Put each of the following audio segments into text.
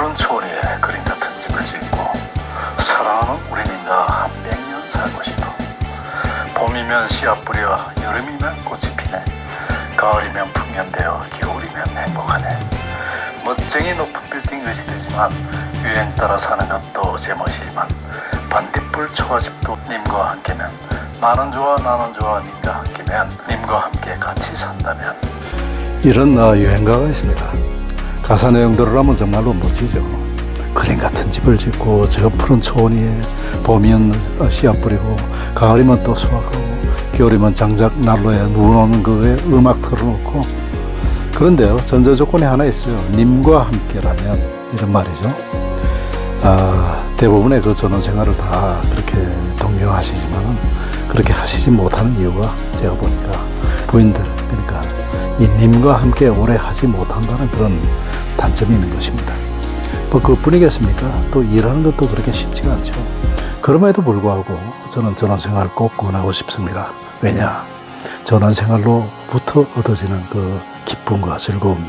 푸른 초원에 그림 같은 집을 짓고 사랑하는 우리님과 한 100년 살고 싶어. 봄이면 씨앗 뿌려, 여름이면 꽃이 피네. 가을이면 풍년되어, 겨울이면 행복하네. 멋쟁이 높은 빌딩 의시되지만 유행 따라 사는 것도 제멋이지만 반딧불 초가집도 님과 함께면, 나는 좋아 나는 좋아 님과 함께면, 님과 함께 같이 산다면. 이런 유행가가 있습니다. 가사 내용들을 하면 정말로 멋지죠. 그림 같은 집을 짓고 저 푸른 초원 위에 봄이면 씨앗 뿌리고 가을이면 또 수확하고 겨울이면 장작 난로에 눈 오는 그에 음악 틀어놓고. 그런데요, 전제 조건이 하나 있어요. 님과 함께라면, 이런 말이죠. 대부분의 그 전원 생활을 다 그렇게 동경하시지만은 그렇게 하시지 못하는 이유가 제가 보니까 부인들, 그러니까 이 님과 함께 오래 하지 못한다는 그런 단점이 있는 것입니다. 뭐 그뿐이겠습니까? 또 일하는 것도 그렇게 쉽지가 않죠. 그럼에도 불구하고 저는 전원생활을 꼭 권하고 싶습니다. 왜냐? 전원생활로부터 얻어지는 그 기쁨과 즐거움이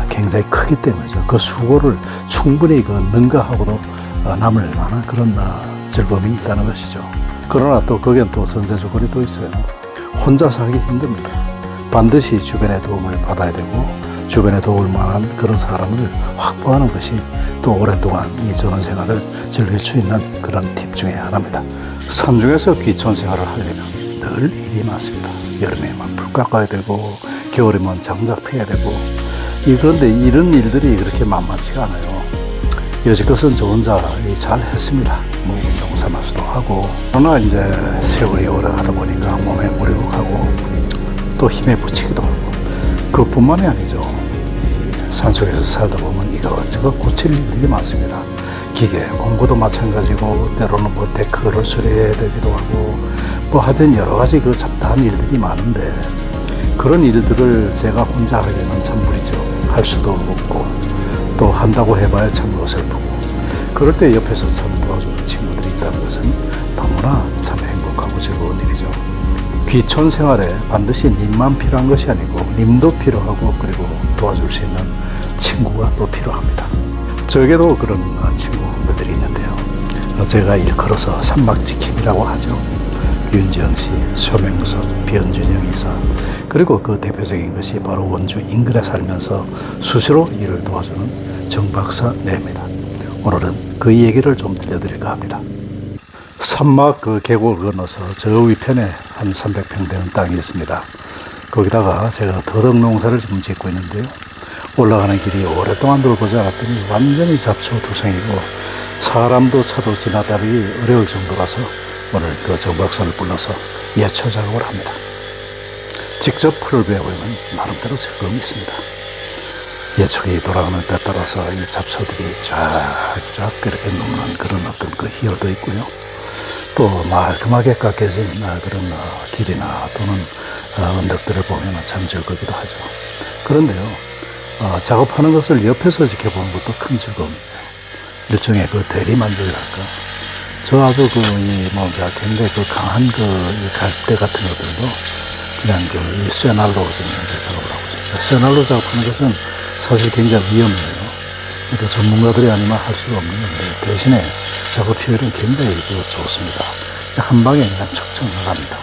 굉장히 크기 때문이죠. 그 수고를 충분히 능가하고도 남을 만한 그런 즐거움이 있다는 것이죠. 그러나 또 거기엔 또 전제 조건이 또 있어요. 혼자서 하기 힘듭니다. 반드시 주변의 도움을 받아야 되고, 주변에 도울 만한 그런 사람을 확보하는 것이 또 오랫동안 이 전원생활을 즐길 수 있는 그런 팁 중에 하나입니다. 산 중에서 귀촌 생활을 하려면 늘 일이 많습니다. 여름에만 불 깎아야 되고, 겨울에만 장작 피해야 되고. 그런데 이런 일들이 그렇게 만만치가 않아요. 여지껏은 저 혼자 잘 했습니다. 뭐 운동 삼아서도 하고. 그러나 이제 세월이 오래 가다 보니까 몸에 무리고 가고 또 힘에 부치기도 하고. 그뿐만이 아니죠. 산속에서 살다 보면 이것저것 고칠 일들이 많습니다. 기계 공구도 마찬가지고, 때로는 뭐 데크를 수리해야 되기도 하고, 뭐 하여튼 여러 가지 그 잡다한 일들이 많은데, 그런 일들을 제가 혼자 하기는 참 무리죠. 할 수도 없고, 또 한다고 해봐야 참 어설프고. 그럴 때 옆에서 참 도와주는 친구들이 있다는 것은 너무나 참 행복하고 즐거운 일이죠. 귀촌 생활에 반드시 님만 필요한 것이 아니고 님도 필요하고, 그리고 도와줄 수 있는 친구가 또 필요합니다. 저에게도 그런 친구들이 있는데요. 제가 일컬어서 산막지킴이라고 하죠. 윤지영 씨, 소명섭, 변준영 이사, 그리고 그 대표적인 것이 바로 원주 인근에 살면서 수시로 일을 도와주는 정박사 네입니다. 오늘은 그 얘기를 좀 들려드릴까 합니다. 산막 그 계곡을 건너서 저 위편에 한 300평 되는 땅이 있습니다. 거기다가 제가 더덕 농사를 지금 짓고 있는데요. 올라가는 길이 오랫동안 돌보지 않았더니 완전히 잡초투성이고 사람도 차도 지나다니기 어려울 정도라서 오늘 그 정박사를 불러서 예초 작업을 합니다. 직접 풀을 베어보면 나름대로 즐거움이 있습니다. 예초기 돌아가는 때 따라서 이 잡초들이 쫙쫙 이렇게 녹는 그런 어떤 그 희열도 있고요. 또 말끔하게 깎여진 그런 길이나 또는 언덕들을 보면 참 즐겁기도 하죠. 그런데요, 작업하는 것을 옆에서 지켜보는 것도 큰 즐거움입니다. 일종의 그 대리만족이랄까. 저 아주 뭔가 굉장히 강한 이 갈대 같은 것들도 그냥 이 쇠날로 지금 현재 작업을 하고 있습니다. 쇠날로 작업하는 것은 사실 굉장히 위험해요. 그러니까 전문가들이 아니면 할 수가 없는 건데, 대신에 작업 효율은 굉장히 좋습니다. 한 방에 그냥 척척 나갑니다.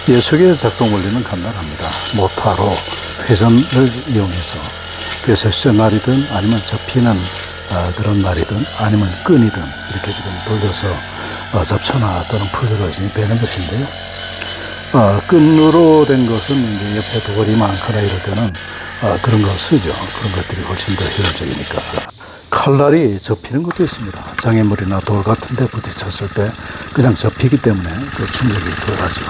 예측의 작동 원리는 간단합니다. 모타로 회전을 이용해서, 그래서 쇠날이든 아니면 접히는 그런 날이든 아니면 끈이든 이렇게 지금 돌려서 잡초나 또는 풀들을 베는 것인데요. 끈으로 된 것은 이제 옆에 돌이 많거나 이럴 때는 그런 걸 쓰죠. 그런 것들이 훨씬 더 효율적이니까. 칼날이 접히는 것도 있습니다. 장애물이나 돌 같은 데 부딪혔을 때 그냥 접히기 때문에 그 충격이 덜하죠.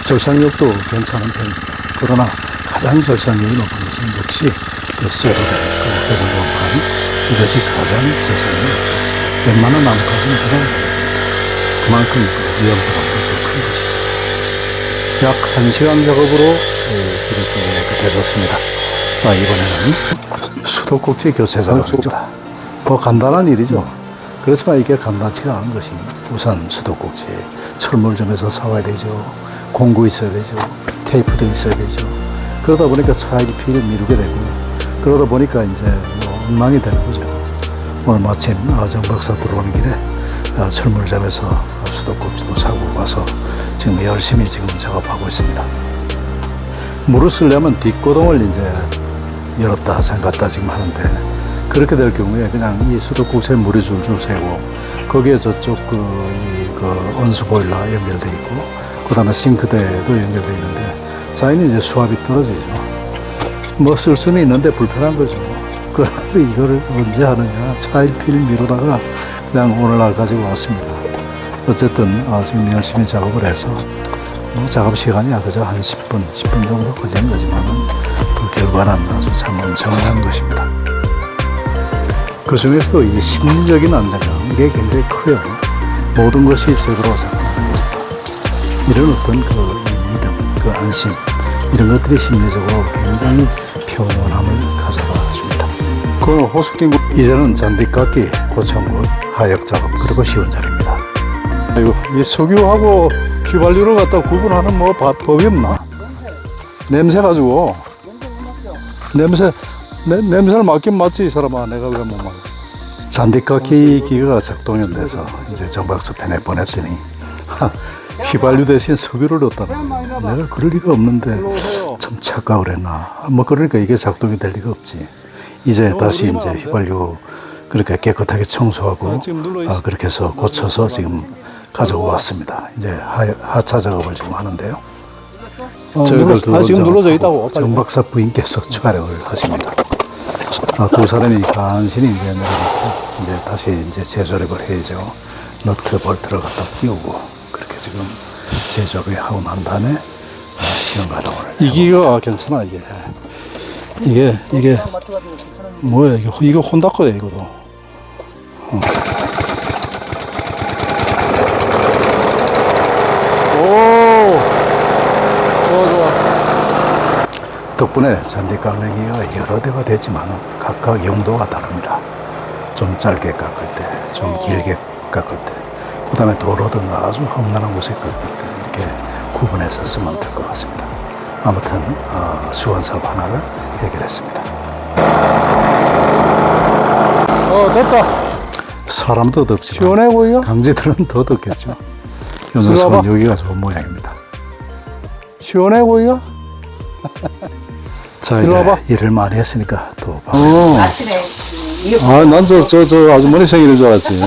절삭력도 괜찮은 편입니다. 그러나 가장 절삭력이 높은 것은 역시 그 쇠로 된 그 회전봉판, 이것이 가장 절삭력이 높죠. 웬만한 나무까지는 그냥 그만큼 그 위험도가 큰 것이죠. 약 1시간 작업으로 길이 깨끗해졌습니다. 자, 이번에는 수도꼭지 교체 작업입니다. 뭐 간단한 일이죠. 그렇지만 이게 간단치가 않은 것이, 우선 수도꼭지 철물점에서 사와야 되죠. 공구 있어야 되죠. 테이프도 있어야 되죠. 그러다 보니까 차이기 피를 미루게 되고, 그러다 보니까 이제 뭐 엉망이 되는 거죠. 오늘 마침 정박사 들어오는 길에 철물점에서 수도꼭지도 사고 와서 지금 열심히 지금 작업하고 있습니다. 물을 쓰려면 뒷고동을 이제 열었다 잠갔다 지금 하는데, 그렇게 될 경우에 그냥 이 수도꼭지에 물이 줄줄 새고 거기에 저쪽 그 온수 보일러 연결돼 있고 그 다음에 싱크대도 연결돼 있는데 자연히 이제 수압이 떨어지죠. 뭐 쓸 수는 있는데 불편한 거죠. 그래서 이거를 언제 하느냐 차일피일 미루다가 그냥 오늘날 가지고 왔습니다. 어쨌든 지금 열심히 작업을 해서 뭐 작업 시간이 그저 한 10분 정도 걸린 거지만은 그 결과는 아주 참 엄청난 것입니다. 그 중에서도 이 심리적인 안정감, 이게 굉장히 커요. 모든 것이 제대로 작동합니다. 이런 어떤 그 믿음, 그 안심, 이런 것들이 심리적으로 굉장히 평온함을 가져다 줍니다. 그 호수긴 이제는 잔디깎기, 고천굿, 하역 작업, 그리고 시원 자리입니다. 아이고, 이 석유하고 휘발유를 갖다 구분하는 뭐 법이 없나? 냄새 가지고. 냄새를 맡긴 맞지, 이 사람아. 내가 왜 못 맡아. 잔디깎기 기계가 작동이 돼서 이제 정박사 편에 보냈더니 휘발유 대신 석유를 넣었다는 거야. 내가 그럴 리가 없는데 참 착각을 했나. 뭐 그러니까 이게 작동이 될 리가 없지. 이제 다시 이제 휘발유 그렇게 깨끗하게 청소하고 그렇게 해서 고쳐서 지금 가지고 왔습니다. 이제 하차 작업을 지금 하는데요. 저희들 지금 눌러져 있다고. 정박사 부인께서 촬영을 하십니다. 두 사람이 간신히 이제 내려놓고 이제 다시 이제 재조립을 해야죠. 너트 볼트를 갖다 끼우고 그렇게 지금 재조립 하고 난 다음에 시험 가동을. 이 기계가 괜찮아 이게 뭐야 이거 혼다 거야 이거도. 좋아. 덕분에 잔디 깎기가 여러 대가 되지만 각각 용도가 다릅니다. 좀 짧게 깎을 때, 좀 길게 깎을 때, 그 다음에 도로든가 아주 험난한 곳에 깎을 때 이렇게 구분해서 쓰면 될 것 같습니다. 아무튼 수건 사업 하나를 해결했습니다. 됐다. 사람도 덥지만 시원해 보여? 강지들은 더 덥겠죠. 이 녀석은 여기가 좋은 모양입니다. 시원해 보여? 자, 이제 와봐. 일을 많이 했으니까 또 아침에 난 저 아주머니 생일인 줄 알았지.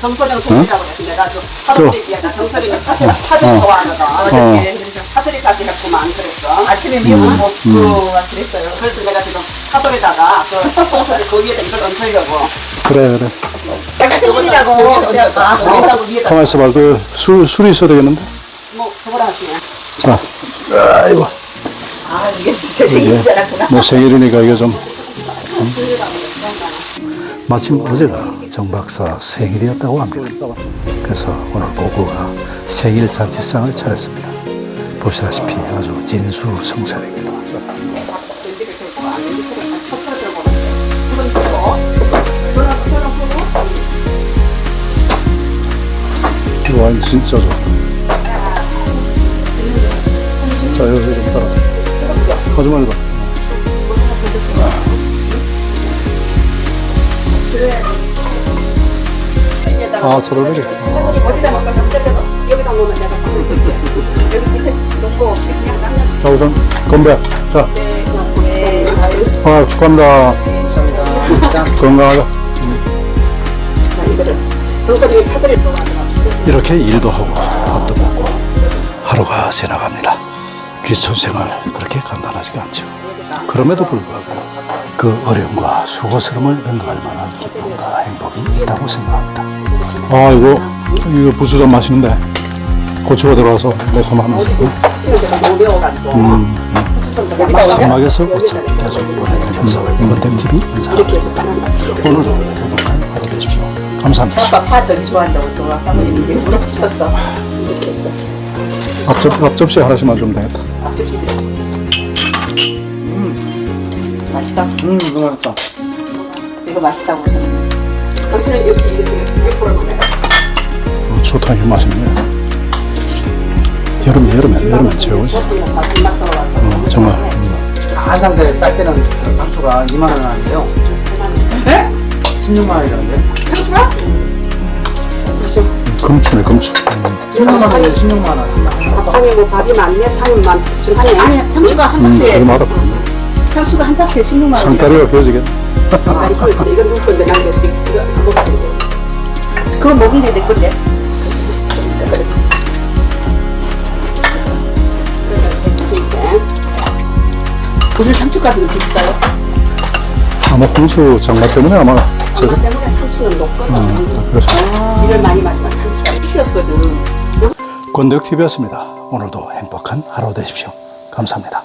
정서령 생일이라고 해서 내가 하루씩 정서령이 파슬리 좋아하거든. 어저께 파슬리 깎기 갖고만 그랬어. 아침에 미역을 먹고 그랬어요. 그래서 내가 지금 파돌에다가 그 위에다 이걸 얹으려고. 그래. 내가 생일이라고 제가 위에다. 가만 있어봐. 그 술이 있어야 되겠는데? 뭐 저거라 하시네. 자, 아이고. 이게 제 생일인 줄 알았구나. 뭐 생일이니까 이게 좀. 마침 어제가 정박사 생일이었다고 합니다. 그래서 오늘 고구가 생일 잔치상을 차렸습니다. 보시다시피 아주 진수성찬입니다. 이 와인 진짜 좋다. 자, 여기 좀 따라. 아주머니가. 저럴래? 어디다 놓을까? 여기다 놓으면 내가 여기 밑에 놓고 없이 그냥 깎는. 자, 우선 건배. 자. 네. 축하합니다. 감사합니다. 건강하자. 자, 이거를 정서령이 파돌이 좋아하더라고. 이렇게 일도 하고 밥도 먹고 하루가 지나갑니다. 귀촌 생활 그렇게 간단하지가 않죠. 그럼에도 불구하고 그 어려움과 수고스러움을 능가할 만한 기쁨과 행복이 있다고 생각합니다. 이거 부추전 맛있는데 고추가 들어가서 매콤하면서 아침에 내가 너무 매워가지고 사막에서 고추 자주 보내드리면서 원택TV 인사합니다. 이렇게 해서 까는 거지. 오늘도 행복한 하루 되십시오. 감사합니다. 찬밥 파 저기 좋아한다고 또 사모님이 물어보셨어. 이렇게 했어. 앞접시 하나씩만 주면 되겠다. 앞접시 드려. 맛있다. 너무 맛있다. 이거 맛있다고. 당신은 역시 이거 지금 6%로 내가. 추어탕이 맛있네. 여름엔 최고지. 정말. 한상대 쌀 때는 상추가 2만 원 하는데요. 네? 16만 원이라는데? 상추가? 금추네, 금추. 16만 원에 16만 원. 밥상에 뭐 밥이 많네, 상만 부충하네. 아니 상추가 한 박스에 얼마다. 상추가 한 박스에 16만 원. 상다리가 겨지겠네. 아니, 그렇지. 이건 누구 건데, 난 이거 안 먹었는데. 그거 먹은 게 내 건데. 그렇지, 이제. 무슨 상추값이 비싸요? 아마 홍수 장마 때문에 아마 저기. 엄마 때문에 상추는 높거든. 그래서. 비를 많이 마시면 상추가 시었거든. 권덕TV였습니다. 오늘도 행복한 하루 되십시오. 감사합니다.